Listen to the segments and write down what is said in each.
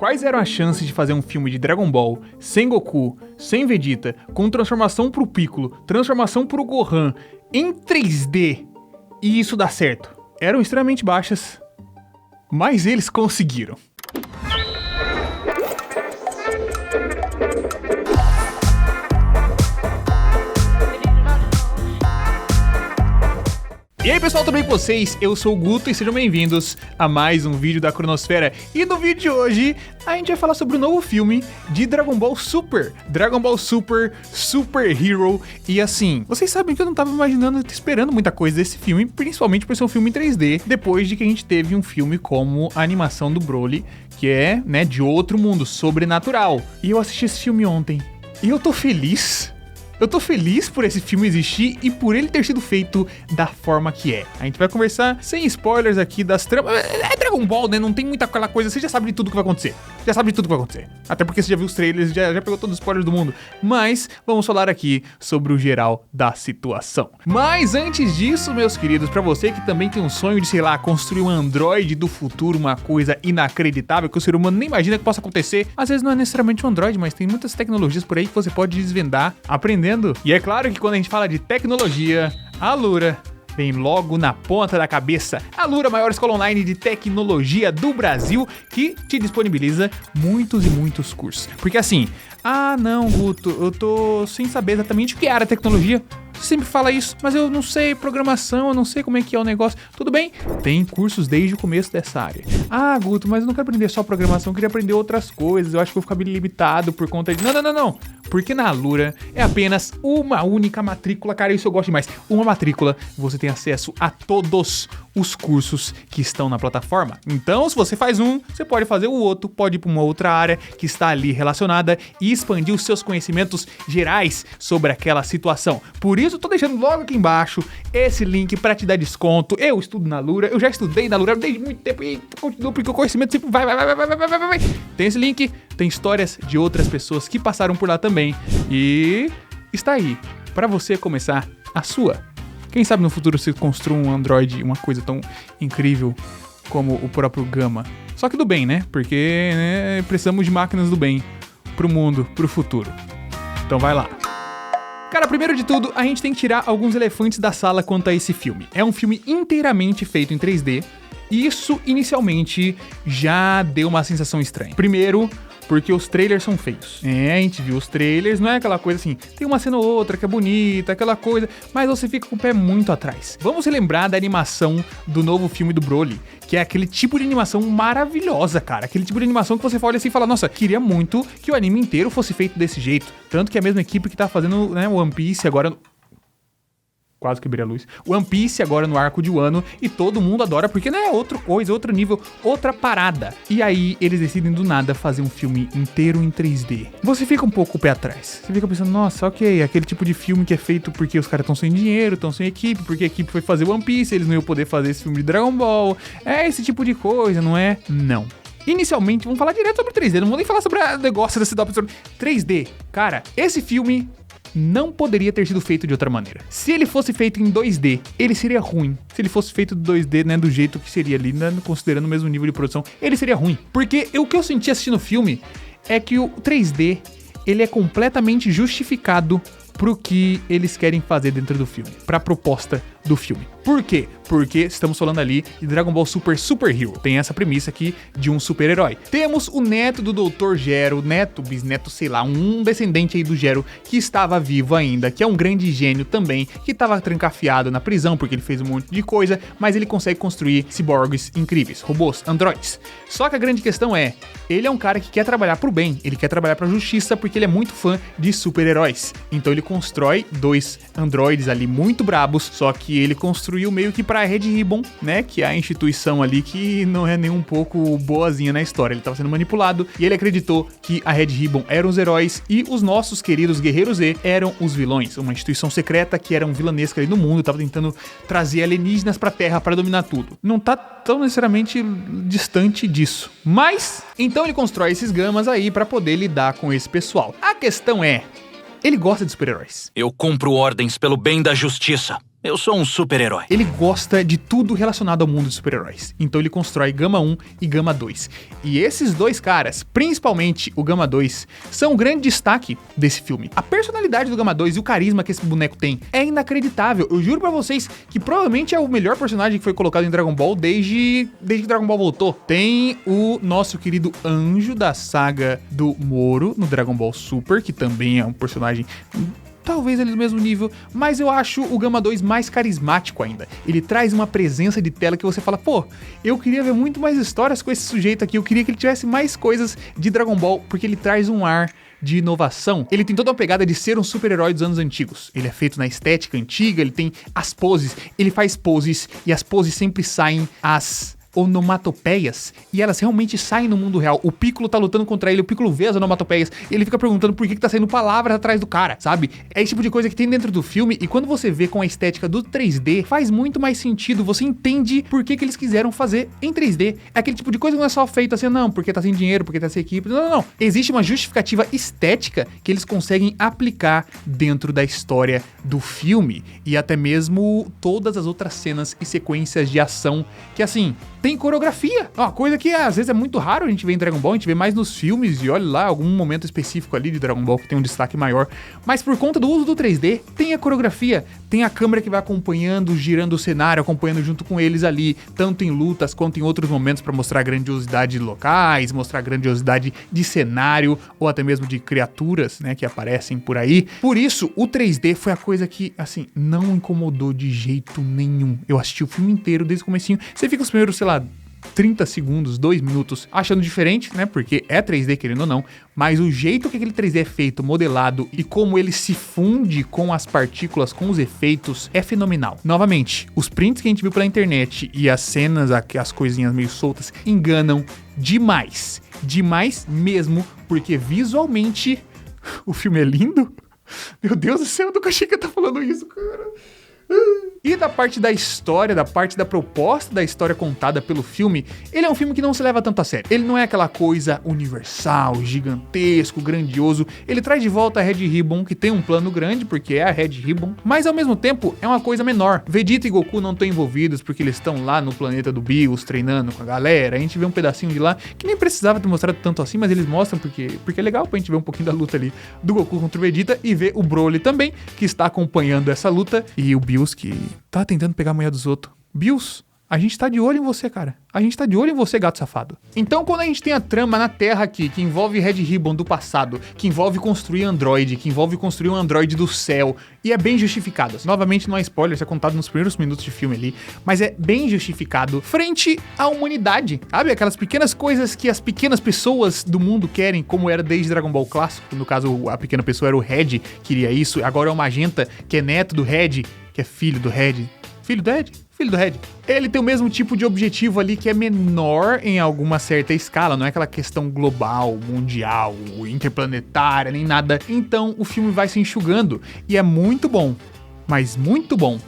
Quais eram as chances de fazer um filme de Dragon Ball sem Goku, sem Vegeta, com transformação pro Piccolo, transformação pro Gohan em 3D e isso dar certo? Eram extremamente baixas, mas eles conseguiram. E aí pessoal, tudo bem com vocês? Eu sou o Guto e sejam bem-vindos a mais um vídeo da Cronosfera. E no vídeo de hoje, a gente vai falar sobre o novo filme de Dragon Ball Super. Dragon Ball Super, Super Hero. E assim, vocês sabem que eu não tava imaginando, esperando muita coisa desse filme, principalmente por ser um filme em 3D, depois de que a gente teve um filme como a animação do Broly, que é, né, de outro mundo, sobrenatural. E eu assisti esse filme ontem, e eu tô feliz. Eu tô feliz por esse filme existir e por ele ter sido feito da forma que é. A gente vai conversar sem spoilers aqui das tramas. É Dragon Ball, né? Não tem muita aquela coisa. Você já sabe de tudo que vai acontecer. Já sabe de tudo que vai acontecer. Até porque você já viu os trailers, já pegou todos os spoilers do mundo. Mas vamos falar aqui sobre o geral da situação. Mas antes disso, meus queridos, pra você que também tem um sonho de, sei lá, construir um androide do futuro, uma coisa inacreditável que o ser humano nem imagina que possa acontecer. Às vezes não é necessariamente um androide, mas tem muitas tecnologias por aí que você pode desvendar aprendendo. E é claro que quando a gente fala de tecnologia, a Alura vem logo na ponta da cabeça. A Alura, a maior escola online de tecnologia do Brasil, que te disponibiliza muitos e muitos cursos. Porque assim, não, Guto, eu tô sem saber exatamente o que é a área de tecnologia. Você sempre fala isso, mas eu não sei programação, eu não sei como é que é o negócio. Tudo bem, tem cursos desde o começo dessa área. Guto, mas eu não quero aprender só programação, eu queria aprender outras coisas. Eu acho que eu vou ficar limitado por conta de... Não. Porque na Alura é apenas uma única matrícula, cara, isso eu gosto demais. Uma matrícula, você tem acesso a todos os cursos que estão na plataforma. Então, se você faz um, você pode fazer o outro, pode ir para uma outra área que está ali relacionada e expandir os seus conhecimentos gerais sobre aquela situação. Por isso, eu tô deixando logo aqui embaixo esse link para te dar desconto. Eu estudo na Alura, eu já estudei na Alura desde muito tempo e continuo porque o conhecimento sempre vai. Tem esse link, tem histórias de outras pessoas que passaram por lá também. E está aí para você começar a sua. Quem sabe no futuro você construa um Android, uma coisa tão incrível como o próprio Gama. Só que do bem, né? Porque né, precisamos de máquinas do bem pro mundo, pro futuro. Então vai lá. Cara, primeiro de tudo, a gente tem que tirar alguns elefantes da sala quanto a esse filme. É um filme inteiramente feito em 3D. E isso, inicialmente, já deu uma sensação estranha. Primeiro, porque os trailers são feios. A gente viu os trailers, não é aquela coisa assim, tem uma cena ou outra que é bonita, aquela coisa, mas você fica com o pé muito atrás. Vamos relembrar da animação do novo filme do Broly, que é aquele tipo de animação maravilhosa, cara. Aquele tipo de animação que você olha assim e fala, nossa, queria muito que o anime inteiro fosse feito desse jeito. Tanto que a mesma equipe que tá fazendo, né, One Piece agora... Quase quebrei a luz. One Piece agora no arco de Wano e todo mundo adora porque, né, outra coisa, outro nível, outra parada. E aí eles decidem do nada fazer um filme inteiro em 3D. Você fica um pouco o pé atrás. Você fica pensando, nossa, ok, aquele tipo de filme que é feito porque os caras estão sem dinheiro, estão sem equipe, porque a equipe foi fazer One Piece, eles não iam poder fazer esse filme de Dragon Ball. É esse tipo de coisa, não é? Não. Inicialmente, vamos falar direto sobre 3D, não vou nem falar sobre o negócio desse 3D. Cara, esse filme... não poderia ter sido feito de outra maneira. Se ele fosse feito em 2D, ele seria ruim. Se ele fosse feito de 2D, né, do jeito que seria ali, né, considerando o mesmo nível de produção, ele seria ruim. Porque o que eu senti assistindo o filme é que o 3D, ele é completamente justificado pro que eles querem fazer dentro do filme, pra proposta do filme. Por quê? Porque estamos falando ali de Dragon Ball Super, Super Hero. Tem essa premissa aqui de um super-herói. Temos o neto do Dr. Gero, neto, bisneto, sei lá, um descendente aí do Gero que estava vivo ainda, que é um grande gênio também, que estava trancafiado na prisão porque ele fez um monte de coisa, mas ele consegue construir ciborgues incríveis, robôs, androides. Só que a grande questão é, ele é um cara que quer trabalhar pro bem, ele quer trabalhar pra justiça porque ele é muito fã de super-heróis. Então ele constrói 2 androides ali muito brabos, só que ele construiu meio que pra Red Ribbon, né, que é a instituição ali que não é nem um pouco boazinha na história. Ele tava sendo manipulado e ele acreditou que a Red Ribbon eram os heróis e os nossos queridos Guerreiros Z eram os vilões. Uma instituição secreta que era um vilanesca ali no mundo, tava tentando trazer alienígenas pra Terra pra dominar tudo. Não tá tão necessariamente distante disso. Mas, então ele constrói esses gamas aí pra poder lidar com esse pessoal. A questão é, ele gosta de super-heróis. Eu cumpro ordens pelo bem da justiça. Eu sou um super-herói. Ele gosta de tudo relacionado ao mundo de super-heróis. Então ele constrói Gama 1 e Gama 2. E esses dois caras, principalmente o Gama 2, são um grande destaque desse filme. A personalidade do Gama 2 e o carisma que esse boneco tem é inacreditável. Eu juro pra vocês que provavelmente é o melhor personagem que foi colocado em Dragon Ball desde que Dragon Ball voltou. Tem o nosso querido anjo da saga do Moro no Dragon Ball Super, que também é um personagem... talvez ele do mesmo nível, mas eu acho o Gama 2 mais carismático ainda. Ele traz uma presença de tela que você fala, pô, eu queria ver muito mais histórias com esse sujeito aqui, eu queria que ele tivesse mais coisas de Dragon Ball, porque ele traz um ar de inovação. Ele tem toda uma pegada de ser um super-herói dos anos antigos. Ele é feito na estética antiga, ele tem as poses, ele faz poses, e as poses sempre saem as onomatopeias, e elas realmente saem no mundo real. O Piccolo tá lutando contra ele, o Piccolo vê as onomatopeias, e ele fica perguntando por que tá saindo palavras atrás do cara, sabe? É esse tipo de coisa que tem dentro do filme, e quando você vê com a estética do 3D, faz muito mais sentido, você entende por que eles quiseram fazer em 3D. É aquele tipo de coisa que não é só feito assim, não, porque tá sem dinheiro, porque tá sem equipe, não. Existe uma justificativa estética que eles conseguem aplicar dentro da história do filme, e até mesmo todas as outras cenas e sequências de ação, que assim... tem coreografia, uma coisa que às vezes é muito raro a gente ver em Dragon Ball, a gente vê mais nos filmes e olha lá, algum momento específico ali de Dragon Ball que tem um destaque maior, mas por conta do uso do 3D, tem a coreografia, tem a câmera que vai acompanhando, girando o cenário, acompanhando junto com eles ali, tanto em lutas quanto em outros momentos pra mostrar a grandiosidade de locais, mostrar a grandiosidade de cenário, ou até mesmo de criaturas, né, que aparecem por aí. Por isso, o 3D foi a coisa que, assim, não incomodou de jeito nenhum. Eu assisti o filme inteiro desde o comecinho, você fica os primeiros, sei lá, 30 segundos, 2 minutos, achando diferente, né? Porque é 3D, querendo ou não, mas o jeito que aquele 3D é feito, modelado e como ele se funde com as partículas, com os efeitos, é fenomenal. Novamente, os prints que a gente viu pela internet e as cenas, as coisinhas meio soltas, enganam demais. Demais mesmo, porque visualmente o filme é lindo. Meu Deus do céu, eu nunca achei que eu tava falando isso, cara. E da parte da história, da parte da proposta da história contada pelo filme, ele é um filme que não se leva tanto a sério. Ele não é aquela coisa universal, gigantesco, grandioso. Ele traz de volta a Red Ribbon, que tem um plano grande, porque é a Red Ribbon, mas ao mesmo tempo é uma coisa menor. Vegeta e Goku não estão envolvidos porque eles estão lá no planeta do Bills, treinando com a galera. A gente vê um pedacinho de lá, que nem precisava ter mostrado tanto assim, mas eles mostram porque é legal pra gente ver um pouquinho da luta ali do Goku contra o Vegeta e ver o Broly também, que está acompanhando essa luta, e o Bills que tá tentando pegar a mulher dos outros. Bills, a gente tá de olho em você, cara. A gente tá de olho em você, gato safado. Então, quando a gente tem a trama na Terra aqui, que envolve Red Ribbon do passado, que envolve construir Android, que envolve construir um Android do céu, e é bem justificado. Novamente, não é spoiler, isso é contado nos primeiros minutos de filme ali, mas é bem justificado frente à humanidade, sabe? Aquelas pequenas coisas que as pequenas pessoas do mundo querem, como era desde Dragon Ball clássico. No caso, a pequena pessoa era o Red, queria isso. Agora é o Magenta, que é neto do Red, que é filho do Red. Filho do Red? Filho do Red. Ele tem o mesmo tipo de objetivo ali, que é menor em alguma certa escala, não é aquela questão global, mundial, interplanetária, nem nada. Então o filme vai se enxugando e é muito bom, mas muito bom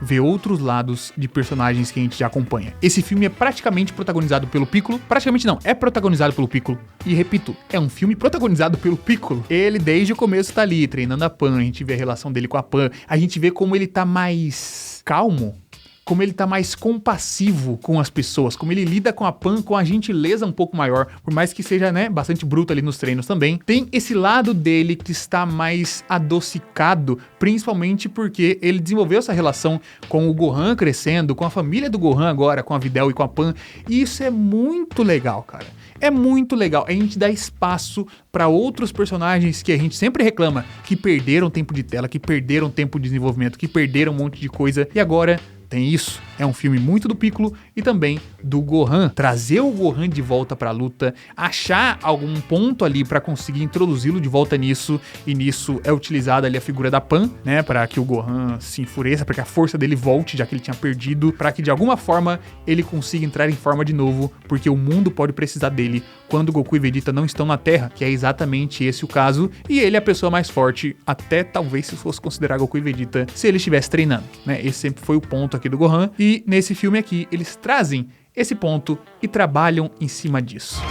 ver outros lados de personagens que a gente já acompanha. Esse filme é praticamente protagonizado pelo Piccolo. Praticamente não, é protagonizado pelo Piccolo. E repito, é um filme protagonizado pelo Piccolo. Ele desde o começo tá ali, treinando a Pan, a gente vê a relação dele com a Pan, a gente vê como ele tá mais calmo, como ele tá mais compassivo com as pessoas, como ele lida com a Pan com a gentileza um pouco maior, por mais que seja, né, bastante bruto ali nos treinos também. Tem esse lado dele que está mais adocicado, principalmente porque ele desenvolveu essa relação com o Gohan crescendo, com a família do Gohan agora, com a Videl e com a Pan, e isso é muito legal, cara. É muito legal, a gente dá espaço para outros personagens que a gente sempre reclama, que perderam tempo de tela, que perderam tempo de desenvolvimento, que perderam um monte de coisa, e agora tem isso. É um filme muito do Piccolo e também do Gohan. Trazer o Gohan de volta pra luta, achar algum ponto ali pra conseguir introduzi-lo de volta nisso, e nisso é utilizada ali a figura da Pan, né, pra que o Gohan se enfureça, pra que a força dele volte, já que ele tinha perdido, pra que de alguma forma ele consiga entrar em forma de novo, porque o mundo pode precisar dele quando Goku e Vegeta não estão na Terra, que é exatamente esse o caso, e ele é a pessoa mais forte, até talvez se fosse considerar Goku e Vegeta, se ele estivesse treinando, né, esse sempre foi o ponto aqui do Gohan, e nesse filme aqui eles trazem esse ponto e trabalham em cima disso.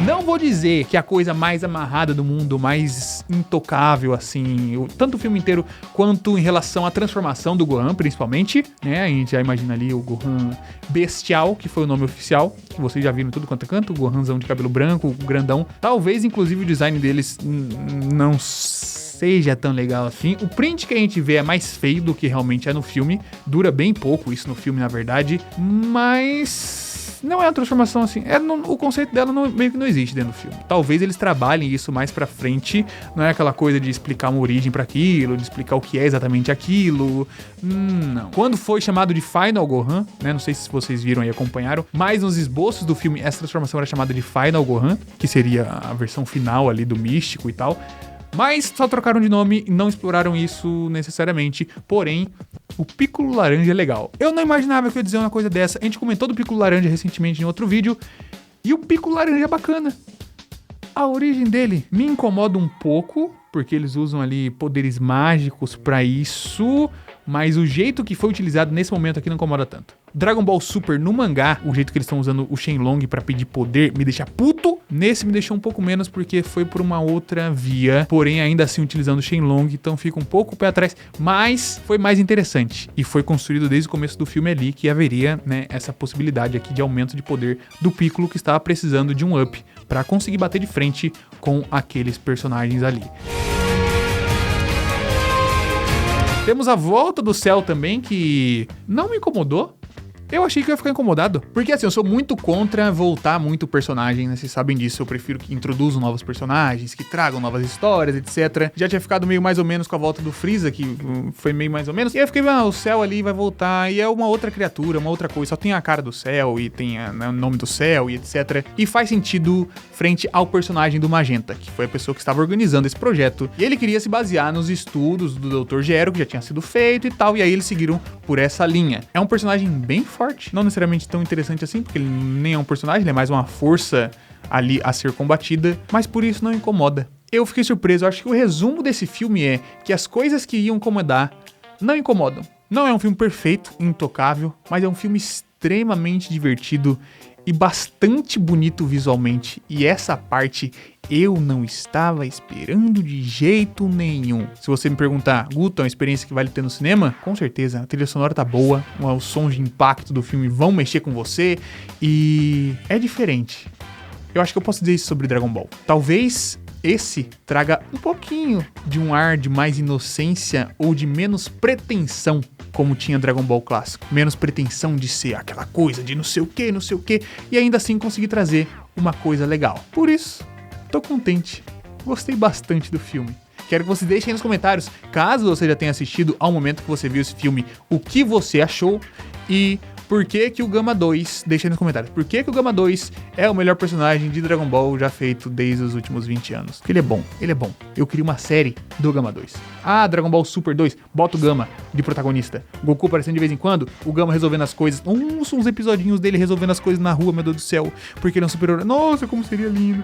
Não vou dizer que é a coisa mais amarrada do mundo, mais intocável, assim, tanto o filme inteiro quanto em relação à transformação do Gohan, principalmente, né? A gente já imagina ali o Gohan Bestial, que foi o nome oficial, que vocês já viram em tudo quanto é canto, o Gohanzão de cabelo branco, o grandão. Talvez, inclusive, o design deles não seja tão legal assim. O print que a gente vê é mais feio do que realmente é no filme. Dura bem pouco isso no filme, na verdade. Mas não é uma transformação assim. O conceito dela meio que não existe dentro do filme. Talvez eles trabalhem isso mais pra frente. Não é aquela coisa de explicar uma origem pra aquilo, de explicar o que é exatamente aquilo. Não. Quando foi chamado de Final Gohan, né? Não sei se vocês viram e acompanharam, mas nos esboços do filme essa transformação era chamada de Final Gohan, que seria a versão final ali do místico e tal. Mas só trocaram de nome e não exploraram isso necessariamente. Porém, o Piccolo Laranja é legal. Eu não imaginava que eu ia dizer uma coisa dessa. A gente comentou do Piccolo Laranja recentemente em outro vídeo. E o Piccolo Laranja é bacana. A origem dele me incomoda um pouco, porque eles usam ali poderes mágicos pra isso. Mas o jeito que foi utilizado nesse momento aqui não incomoda tanto. Dragon Ball Super no mangá, o jeito que eles estão usando o Shenlong pra pedir poder me deixa puto. Nesse me deixou um pouco menos porque foi por uma outra via, porém ainda assim utilizando o Shenlong, então fica um pouco o pé atrás, mas foi mais interessante. E foi construído desde o começo do filme ali que haveria, né, essa possibilidade aqui de aumento de poder do Piccolo, que estava precisando de um up pra conseguir bater de frente com aqueles personagens ali. Temos a volta do Cell também, que não me incomodou. Eu achei que eu ia ficar incomodado. Porque assim, eu sou muito contra voltar muito personagem, né? Vocês sabem disso. Eu prefiro que introduzam novos personagens, que tragam novas histórias, etc. Já tinha ficado meio mais ou menos com a volta do Freeza, que foi meio mais ou menos. E aí eu fiquei, o Cell ali vai voltar. E é uma outra criatura, uma outra coisa. Só tem a cara do Cell e tem o nome do Cell e etc. E faz sentido frente ao personagem do Magenta, que foi a pessoa que estava organizando esse projeto. E ele queria se basear nos estudos do Dr. Gero, que já tinha sido feito e tal. E aí eles seguiram por essa linha. É um personagem bem forte, não necessariamente tão interessante assim, porque ele nem é um personagem, ele é mais uma força ali a ser combatida, mas por isso não incomoda. Eu fiquei surpreso, eu acho que o resumo desse filme é que as coisas que iam incomodar não incomodam. Não é um filme perfeito, intocável, mas é um filme extremamente divertido e bastante bonito visualmente, e essa parte eu não estava esperando de jeito nenhum. Se você me perguntar, Guto, é uma experiência que vale ter no cinema? Com certeza, a trilha sonora tá boa, os sons de impacto do filme vão mexer com você, e é diferente. Eu acho que eu posso dizer isso sobre Dragon Ball. Talvez esse traga um pouquinho de um ar de mais inocência ou de menos pretensão, como tinha Dragon Ball clássico. Menos pretensão de ser aquela coisa de não sei o que, e ainda assim conseguir trazer uma coisa legal. Por isso, tô contente. Gostei bastante do filme. Quero que você deixe aí nos comentários, caso você já tenha assistido ao momento que você viu esse filme, o que você achou e por que que o Gama 2, deixa aí nos comentários, por que que o Gama 2 é o melhor personagem de Dragon Ball já feito desde os últimos 20 anos. Porque ele é bom. Eu queria uma série do Gama 2. Ah, Dragon Ball Super 2, bota o Gama de protagonista. Goku aparecendo de vez em quando, o Gama resolvendo as coisas. Uns episodinhos dele resolvendo as coisas na rua, meu Deus do céu. Porque ele é um super-herói. Nossa, como seria lindo.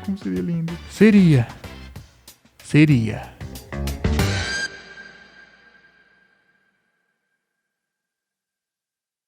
Seria.